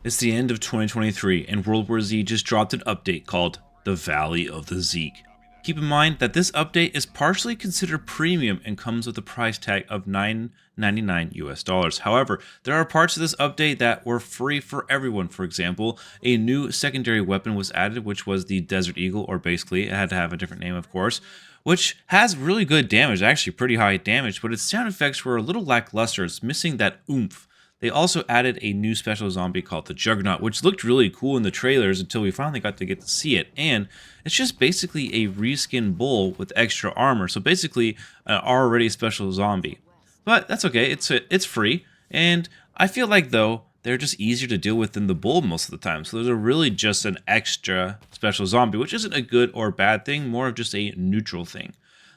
It's the end of 2023, and World War Z just dropped an update called The Valley of the Zeke. Keep in mind that this update is partially considered premium and comes with a price tag of $9.99 US. However, there are parts of this update that were free for everyone. For example, a new secondary weapon was added, which was the Desert Eagle, or basically it had to have a different name, of course, which has really good damage, actually pretty high damage, but its sound effects were a little lackluster. It's missing that oomph. They also added a new special zombie called the Juggernaut, which looked really cool in the trailers until we finally got to get to see it. And it's just basically a reskin bull with extra armor. So basically an already special zombie. But that's okay, it's free. And I feel like, though, they're just easier to deal with than the bull most of the time. So they're really just an extra special zombie, which isn't a good or bad thing, more of just a neutral thing.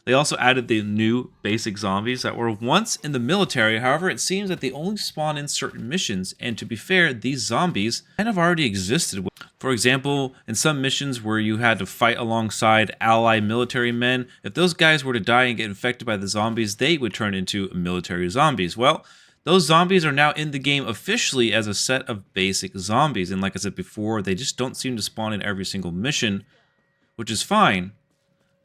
They also added the new basic zombies that were once in the military. However, it seems that they only spawn in certain missions, and to be fair, these zombies kind of already existed. For example, in some missions where you had to fight alongside allied military men, if those guys were to die and get infected by the zombies, they would turn into military zombies. Well, those zombies are now in the game officially as a set of basic zombies, and like I said before, they just don't seem to spawn in every single mission, which is fine,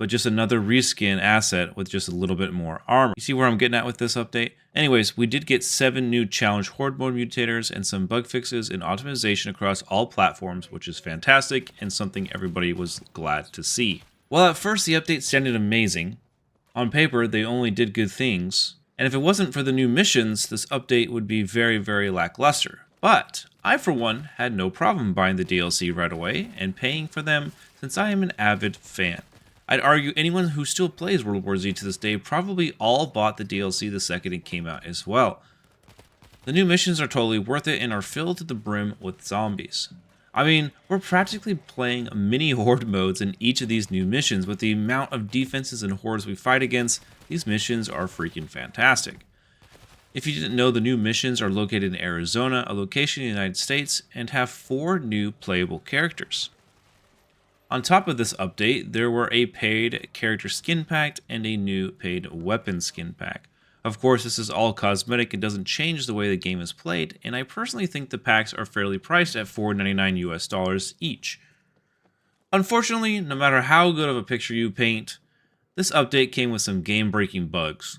but just another reskin asset with just a little bit more armor. You see where I'm getting at with this update? Anyways, we did get 7 new challenge horde mode mutators and some bug fixes and optimization across all platforms, which is fantastic and something everybody was glad to see. Well, at first the update sounded amazing. On paper, they only did good things, and if it wasn't for the new missions, this update would be very, very lackluster. But I, for one, had no problem buying the DLC right away and paying for them since I am an avid fan. I'd argue anyone who still plays World War Z to this day probably all bought the DLC the second it came out as well. The new missions are totally worth it and are filled to the brim with zombies. I mean, we're practically playing mini horde modes in each of these new missions. With the amount of defenses and hordes we fight against, these missions are freaking fantastic. If you didn't know, the new missions are located in Arizona, a location in the United States, and have 4 new playable characters. On top of this update, there were a paid character skin pack and a new paid weapon skin pack. Of course, this is all cosmetic and doesn't change the way the game is played, and I personally think the packs are fairly priced at $4.99 US each. Unfortunately, no matter how good of a picture you paint, this update came with some game-breaking bugs.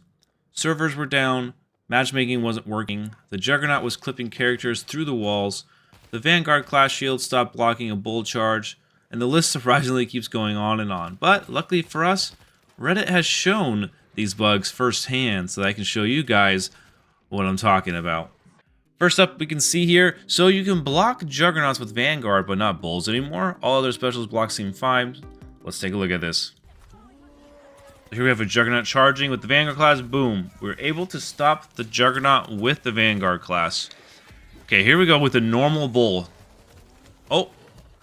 Servers were down, matchmaking wasn't working, the Juggernaut was clipping characters through the walls, the Vanguard class shield stopped blocking a bull charge, and the list surprisingly keeps going on and on. But luckily for us, Reddit has shown these bugs firsthand so that I can show you guys what I'm talking about. First up, we can see here, so you can block Juggernauts with Vanguard but not Bulls anymore. All other specials block seem fine. Let's take a look at this. Here we have a Juggernaut charging with the Vanguard class. Boom. We're able to stop the Juggernaut with the Vanguard class. Okay, here we go with the normal Bull. Oh.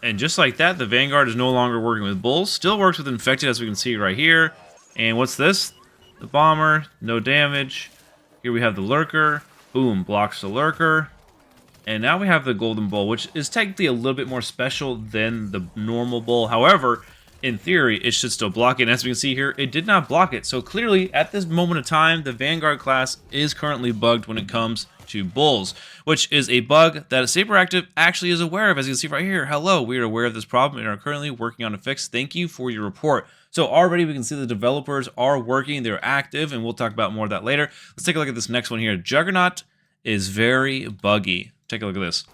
And just like that, the Vanguard is no longer working with Bulls. Still works with Infected, as we can see right here. And what's this? The Bomber, no damage. Here we have the Lurker. Boom, blocks the Lurker. And now we have the Golden Bull, which is technically a little bit more special than the normal Bull. However, in theory, it should still block it. And as we can see here, it did not block it. So clearly, at this moment of time, the Vanguard class is currently bugged when it comes to Bulls, which is a bug that Saberactive actually is aware of. As you can see right here, hello, we are aware of this problem and are currently working on a fix. Thank you for your report. So already we can see the developers are working, they're active, and we'll talk about more of that later. Let's take a look at this next one here. Juggernaut is very buggy. Take a look at this.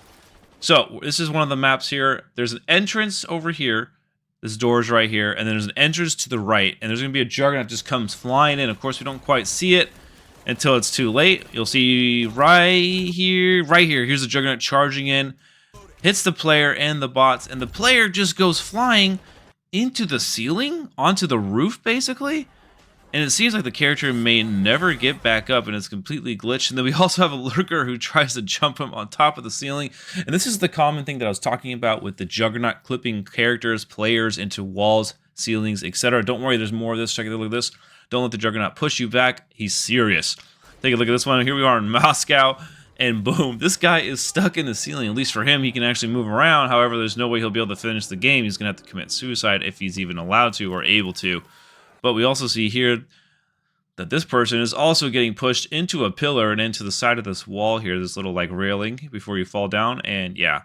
So this is one of the maps here. There's an entrance over here. This door is right here, and then there's an entrance to the right, and there's going to be a Juggernaut that just comes flying in. Of course, we don't quite see it until it's too late. You'll see right here. Here's the Juggernaut charging in, hits the player and the bots, and the player just goes flying into the ceiling, onto the roof, basically. And it seems like the character may never get back up, and it's completely glitched. And then we also have a Lurker who tries to jump him on top of the ceiling. And this is the common thing that I was talking about with the Juggernaut clipping characters, players into walls, ceilings, etc. Don't worry, there's more of this. Check a look at this. Don't let the Juggernaut push you back. He's serious. Take a look at this one. Here we are in Moscow, and boom, this guy is stuck in the ceiling. At least for him, he can actually move around. However, there's no way he'll be able to finish the game. He's going to have to commit suicide if he's even allowed to or able to. But we also see here that this person is also getting pushed into a pillar and into the side of this wall here, this little like railing before you fall down. And yeah,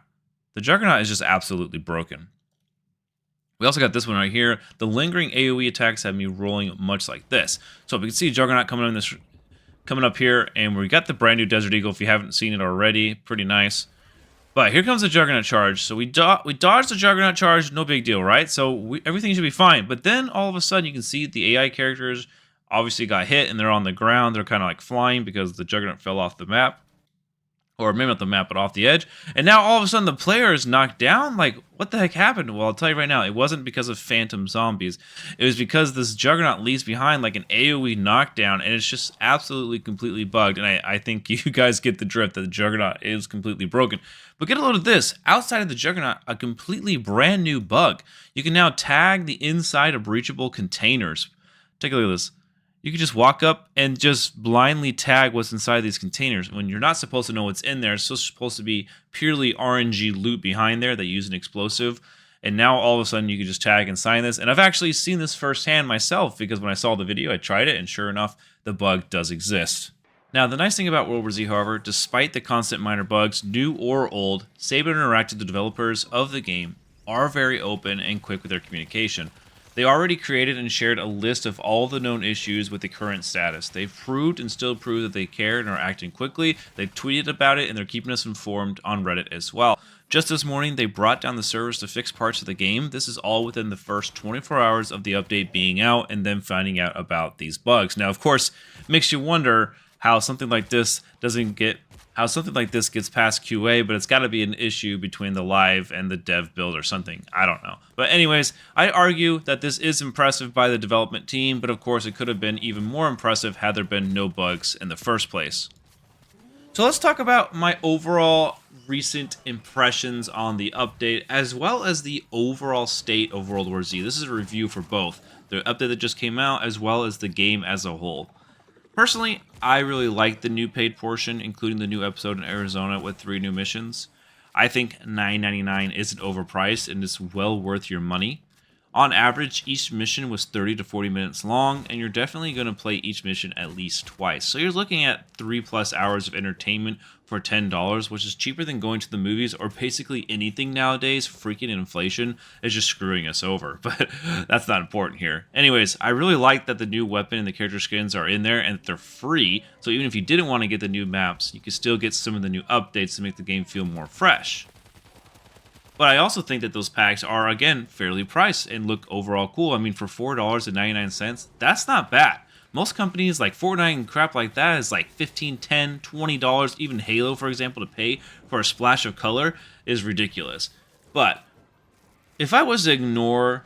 The Juggernaut is just absolutely broken. We also got this one right here. The lingering AoE attacks have me rolling much like this. So we can see Juggernaut coming up here, and we got the brand new Desert Eagle if you haven't seen it already. Pretty nice. But here comes the Juggernaut charge. So we dodged the Juggernaut charge, no big deal, right? So everything should be fine. But then all of a sudden you can see the AI characters obviously got hit and they're on the ground. They're kind of like flying because the Juggernaut fell off the map. Or maybe not the map, but off the edge. And now all of a sudden the player is knocked down? Like, what the heck happened? Well, I'll tell you right now, it wasn't because of phantom zombies. It was because this Juggernaut leaves behind like an AoE knockdown, and it's just absolutely completely bugged. And I think you guys get the drift that the Juggernaut is completely broken. But get a load of this. Outside of the Juggernaut, a completely brand new bug. You can now tag the inside of breachable containers. Take a look at this. You can just walk up and just blindly tag what's inside these containers. When you're not supposed to know what's in there, it's still supposed to be purely RNG loot behind there that use an explosive. And now all of a sudden you can just tag and sign this. And I've actually seen this firsthand myself because when I saw the video, I tried it, and sure enough, the bug does exist. Now, the nice thing about World War Z, however, despite the constant minor bugs, new or old, Saber Interactive, the developers of the game, are very open and quick with their communication. They already created and shared a list of all the known issues with the current status. They've proved and still prove that they care and are acting quickly. They've tweeted about it, and they're keeping us informed on Reddit as well. Just this morning, they brought down the servers to fix parts of the game. This is all within the first 24 hours of the update being out and then finding out about these bugs. Now, of course, it makes you wonder how something like this gets past QA, but it's got to be an issue between the live and the dev build or something. I don't know. But anyways, I argue that this is impressive by the development team, but of course it could have been even more impressive had there been no bugs in the first place. So let's talk about my overall recent impressions on the update, as well as the overall state of World War Z. This is a review for both the update that just came out, as well as the game as a whole. Personally, I really like the new paid portion, including the new episode in Arizona with 3 new missions. I think $9.99 isn't overpriced and is well worth your money. On average, each mission was 30 to 40 minutes long, and you're definitely going to play each mission at least twice. So you're looking at 3+ hours of entertainment for $10, which is cheaper than going to the movies or basically anything nowadays. Freaking inflation is just screwing us over, but that's not important here. Anyways, I really like that the new weapon and the character skins are in there and that they're free, so even if you didn't want to get the new maps, you can still get some of the new updates to make the game feel more fresh. But I also think that those packs are, again, fairly priced and look overall cool. I mean, for $4.99, that's not bad. Most companies like Fortnite and crap like that is like $15, $10, $20. Even Halo, for example, to pay for a splash of color is ridiculous. But if I was to ignore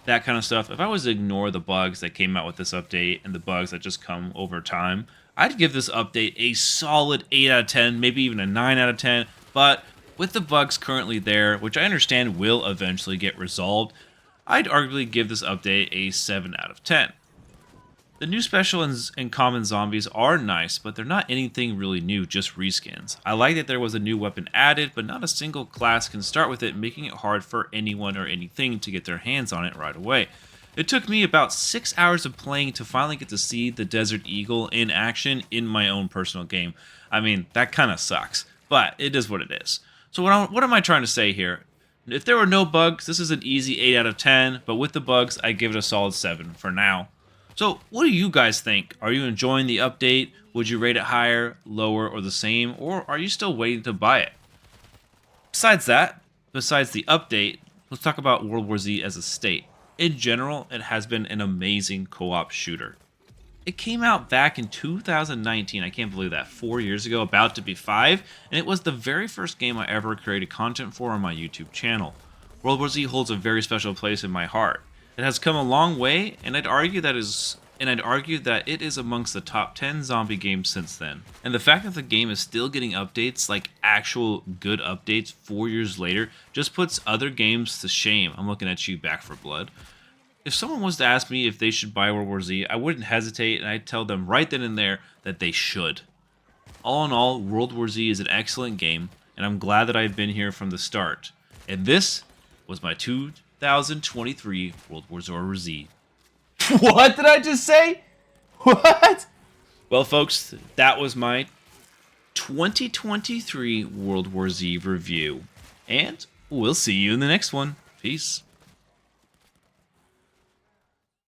that kind of stuff, if I was to ignore the bugs that came out with this update and the bugs that just come over time, I'd give this update a solid 8 out of 10, maybe even a 9 out of 10. But with the bugs currently there, which I understand will eventually get resolved, I'd arguably give this update a 7 out of 10. The new special and common zombies are nice, but they're not anything really new, just reskins. I like that there was a new weapon added, but not a single class can start with it, making it hard for anyone or anything to get their hands on it right away. It took me about 6 hours of playing to finally get to see the Desert Eagle in action in my own personal game. I mean, that kind of sucks, but it is what it is. So what am I trying to say here? If there were no bugs, this is an easy 8 out of 10, but with the bugs, I give it a solid 7 for now. So what do you guys think? Are you enjoying the update? Would you rate it higher, lower, or the same? Or are you still waiting to buy it? Besides the update, let's talk about World War Z as a state. In general, it has been an amazing co-op shooter. It came out back in 2019, I can't believe that, 4 years ago, about to be 5, and it was the very first game I ever created content for on my YouTube channel. World War Z holds a very special place in my heart. It has come a long way, and I'd argue that it is amongst the top 10 zombie games since then. And the fact that the game is still getting updates, like actual good updates 4 years later, just puts other games to shame. I'm looking at you, Back 4 Blood. If someone was to ask me if they should buy World War Z, I wouldn't hesitate, and I'd tell them right then and there that they should. All in all, World War Z is an excellent game, and I'm glad that I've been here from the start. And this was my 2023 World War Z. What did I just say? What? Well, folks, that was my 2023 World War Z review. and we'll see you in the next one. Peace.